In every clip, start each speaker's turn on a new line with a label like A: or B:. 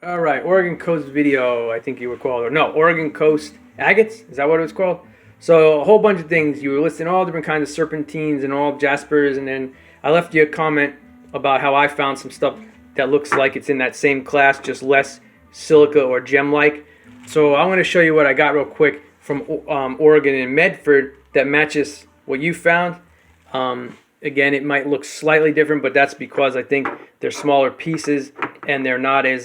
A: All right, Oregon Coast video, I think you were called, or no, Oregon Coast agates. Is that what it was called? So a whole bunch of things. You were listing all different kinds of serpentines and all jaspers, and then I left you a comment about how I found some stuff that looks like it's in that same class, just less silica or gem-like. So I'm going to show you what I got real quick from Oregon and Medford that matches what you found. Again, it might look slightly different, but that's because I think they're smaller pieces and they're not as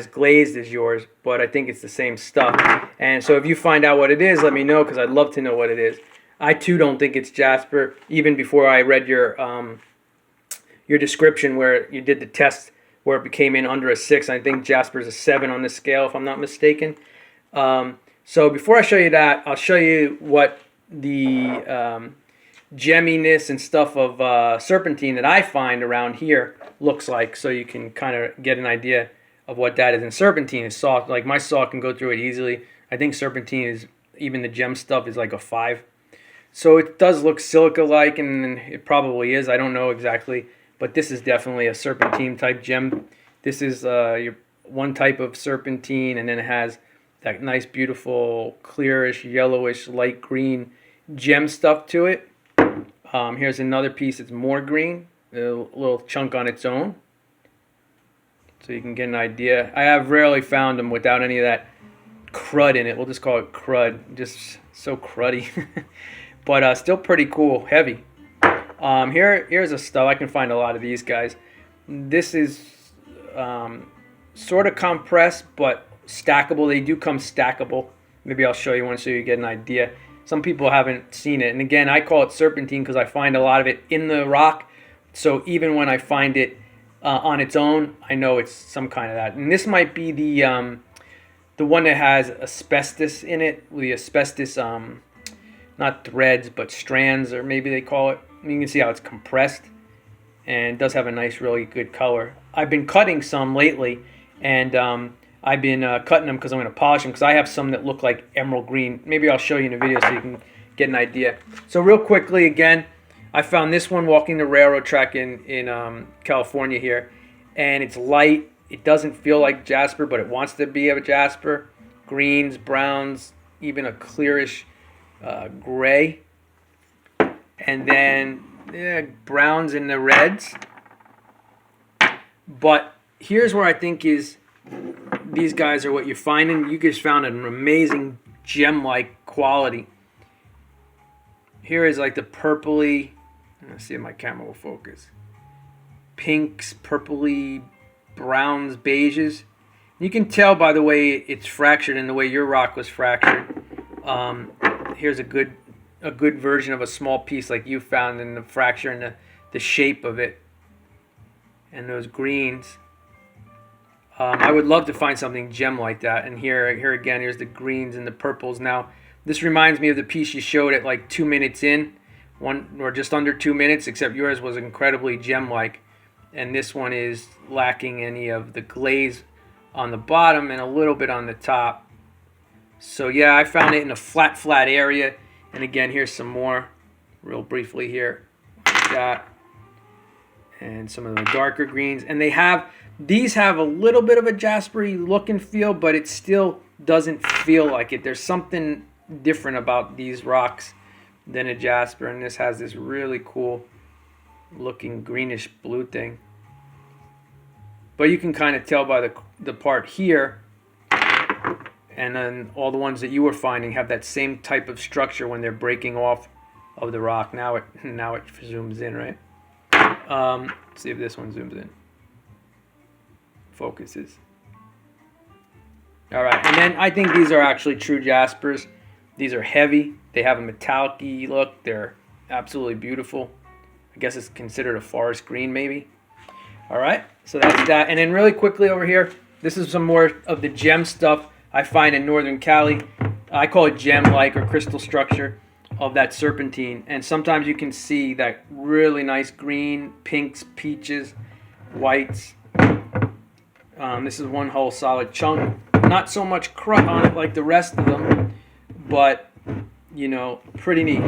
A: glazed as yours. But I think it's the same stuff. And so if you find out what it is, let me know, because I'd love to know what it is. I too don't think it's jasper. Even before I read your description where you did the test where it became in under a 6, I think jasper's a 7 on the scale, if I'm not mistaken. So before I show you that, I'll show you what the gemminess and stuff of serpentine that I find around here looks like, so you can kind of get an idea of what that is. And serpentine is soft. Like, my saw can go through it easily. I think serpentine is, even the gem stuff is like a 5. So it does look silica-like, and it probably is. I don't know exactly, but this is definitely a serpentine type gem. This is your one type of serpentine, and then it has that nice, beautiful, clearish, yellowish, light green gem stuff to it. Here's another piece. It's more green, a little chunk on its own, so you can get an idea. I have rarely found them without any of that crud in it. We'll just call it crud. Just so cruddy, but still pretty cool, heavy. Here's a stub. I can find a lot of these guys. This is sort of compressed, but stackable. They do come stackable. Maybe I'll show you one so you get an idea. Some people haven't seen it. And again, I call it serpentine because I find a lot of it in the rock. So even when I find it on its own, I know it's some kind of that. And this might be the one that has asbestos in it. The asbestos, not threads, but strands, or maybe they call it. You can see how it's compressed. And it does have a nice, really good color. I've been cutting some lately, and I've been cutting them because I'm going to polish them, because I have some that look like emerald green. Maybe I'll show you in a video so you can get an idea. So real quickly, again, I found this one walking the railroad track in California here, and it's light. It doesn't feel like jasper, but it wants to be a jasper. Greens, browns, even a clearish gray, and then browns and the reds. But here's where I think is these guys are what you're finding. You just found an amazing gem-like quality. Here is like the purpley, let's see if my camera will focus, pinks, purpley, browns, beiges. You can tell by the way it's fractured and the way your rock was fractured. Here's a good version of a small piece like you found, in the fracture and the shape of it. And those greens. I would love to find something gem like that. And here again, here's the greens and the purples. Now, this reminds me of the piece you showed at like 2 minutes in, or just under 2 minutes, except yours was incredibly gem-like. And this one is lacking any of the glaze on the bottom and a little bit on the top. So yeah, I found it in a flat area. And again, here's some more, real briefly here, like that. And some of the darker greens. And these have a little bit of a jaspery look and feel, but it still doesn't feel like it. There's something different about these rocks than a jasper, and this has this really cool looking greenish blue thing. But you can kind of tell by the part here, and then all the ones that you were finding have that same type of structure when they're breaking off of the rock. Now it zooms in, right? Let's see if this one zooms in. Focuses. All right, and then I think these are actually true jaspers. These are heavy. They have a metallic-y look. They're absolutely beautiful. I guess it's considered a forest green, maybe. All right, so that's that. And then really quickly over here, this is some more of the gem stuff I find in Northern Cali. I call it gem-like or crystal structure of that serpentine. And sometimes you can see that really nice green, pinks, peaches, whites. This is one whole solid chunk. Not so much crud on it like the rest of them, but, you know, pretty neat.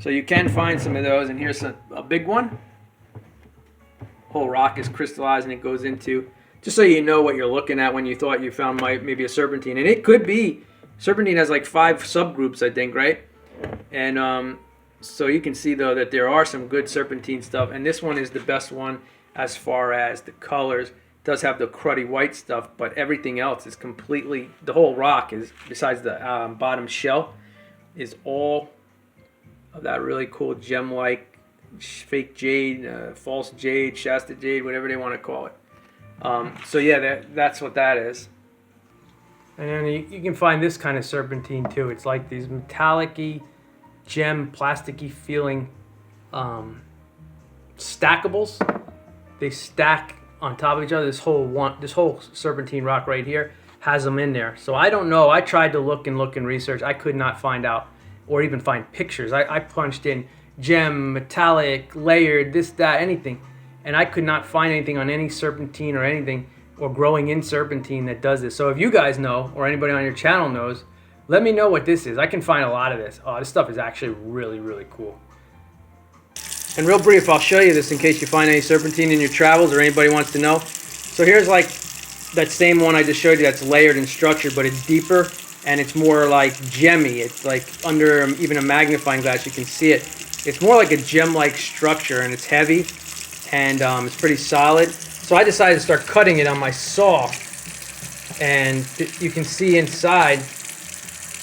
A: So you can find some of those, and here's a big one. Whole rock is crystallized, and it goes into just so you know what you're looking at when you thought you found maybe a serpentine. And it could be, serpentine has like 5 subgroups, I think, right? And so you can see though that there are some good serpentine stuff, and this one is the best one as far as the colors. It does have the cruddy white stuff, but everything else is completely, the whole rock is, besides the bottom shell, is all of that really cool gem-like fake jade, false jade, Shasta jade, whatever they want to call it. So yeah, that's what that is. And then you can find this kind of serpentine too. It's like these metallic-y, gem, plasticky feeling stackables. They stack on top of each other. This whole serpentine rock right here has them in there. So I don't know. I tried to look and research. I could not find out or even find pictures. I punched in gem, metallic, layered, this, that, anything, and I could not find anything on any serpentine or anything or growing in serpentine that does this. So if you guys know, or anybody on your channel knows, let me know what this is. I can find a lot of this. Oh, this stuff is actually really, really cool. And real brief, I'll show you this in case you find any serpentine in your travels or anybody wants to know. So here's like that same one I just showed you that's layered and structured, but it's deeper and it's more like gemmy. It's like under even a magnifying glass you can see it. It's more like a gem-like structure, and it's heavy, and it's pretty solid. So I decided to start cutting it on my saw, and you can see inside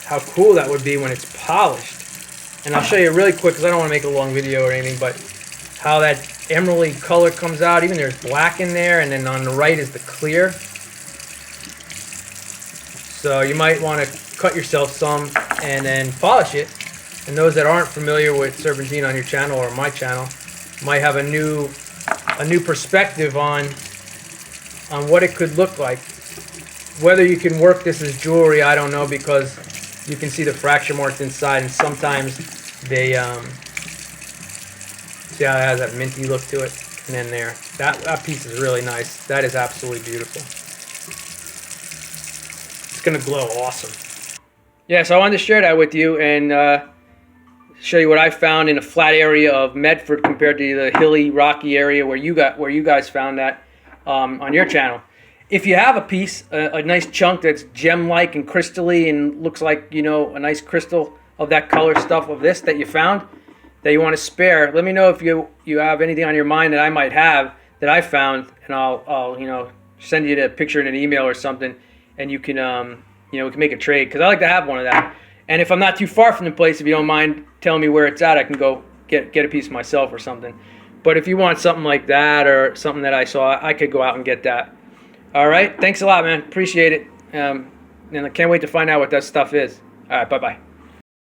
A: how cool that would be when it's polished. And I'll show you really quick, because I don't want to make a long video or anything, but how that emerald color comes out. Even there's black in there, and then on the right is the clear. So you might want to cut yourself some and then polish it. And those that aren't familiar with serpentine on your channel or my channel might have a new perspective on what it could look like. Whether you can work this as jewelry, I don't know, because you can see the fracture marks inside, and sometimes they see how it has that minty look to it. And then there, that piece is really nice. That is absolutely beautiful. It's gonna glow awesome. Yeah, so I wanted to share that with you and show you what I found in a flat area of Medford compared to the hilly, rocky area where you guys found that on your channel. If you have a piece, a nice chunk that's gem-like and crystally and looks like, you know, a nice crystal of that color stuff of this that you found, that you want to spare, let me know if you have anything on your mind that I might have that I found, and I'll you know, send you the picture in an email or something, and you can you know, we can make a trade, because I like to have one of that. And if I'm not too far from the place, if you don't mind telling me where it's at, I can go get a piece myself or something. But if you want something like that or something that I saw, I could go out and get that. All right, thanks a lot, man. Appreciate it. And I can't wait to find out what that stuff is. All right, bye-bye.